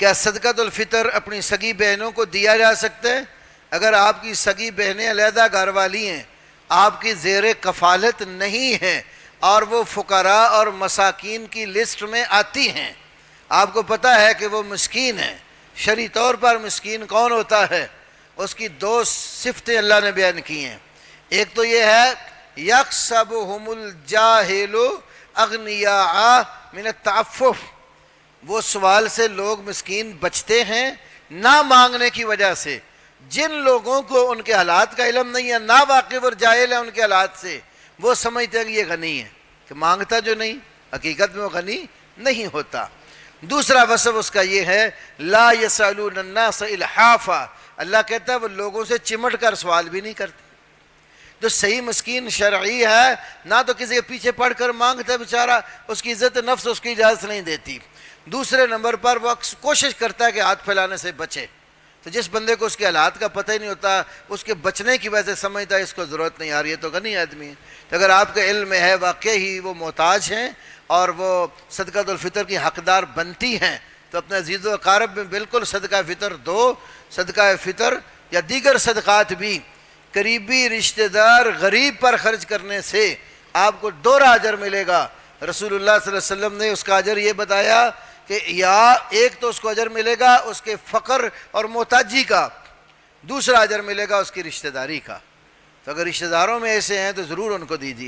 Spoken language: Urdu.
کیا صدقۃ الفطر اپنی سگی بہنوں کو دیا جا سکتا ہے؟ اگر آپ کی سگی بہنیں علیحدہ گھر والی ہیں، آپ کی زیر کفالت نہیں ہیں، اور وہ فقراء اور مساکین کی لسٹ میں آتی ہیں، آپ کو پتہ ہے کہ وہ مسکین ہیں، شرعی طور پر مسکین کون ہوتا ہے؟ اس کی دو صفتیں اللہ نے بیان کی ہیں۔ ایک تو یہ ہے یحسبہم الجاہل اغنیاء من التعفف، وہ سوال سے لوگ مسکین بچتے ہیں نہ مانگنے کی وجہ سے۔ جن لوگوں کو ان کے حالات کا علم نہیں ہے، نا واقف اور جاہل ہے ان کے حالات سے، وہ سمجھتے ہیں کہ یہ غنی ہے، کہ مانگتا جو نہیں، حقیقت میں وہ غنی نہیں ہوتا۔ دوسرا وصف اس کا یہ ہے لا یسألون الناس الحافا، اللہ کہتا ہے وہ لوگوں سے چمٹ کر سوال بھی نہیں کرتے۔ تو صحیح مسکین شرعی ہے، نہ تو کسی کے پیچھے پڑھ کر مانگتا ہے بیچارہ، اس کی عزت نفس اس کی اجازت نہیں دیتی۔ دوسرے نمبر پر وہ کوشش کرتا ہے کہ ہاتھ پھیلانے سے بچے۔ تو جس بندے کو اس کے حالات کا پتہ ہی نہیں ہوتا، اس کے بچنے کی وجہ سے سمجھتا ہے اس کو ضرورت نہیں آ رہی ہے، تو غنی آدمی ہے۔ تو اگر آپ کے علم میں ہے واقعی وہ محتاج ہیں اور وہ صدقۃ الفطر کی حقدار بنتی ہیں، تو اپنے عزیز و اقارب میں بالکل صدقہ فطر دو۔ صدقہ فطر یا دیگر صدقات بھی قریبی رشتہ دار غریب پر خرچ کرنے سے آپ کو دوہرا اجر ملے گا۔ رسول اللہ صلی اللہ علیہ وسلم نے اس کا اجر یہ بتایا کہ یا ایک تو اس کو اجر ملے گا اس کے فقر اور محتاجی کا، دوسرا اجر ملے گا اس کی رشتہ داری کا۔ تو اگر رشتہ داروں میں ایسے ہیں تو ضرور ان کو دیجیے۔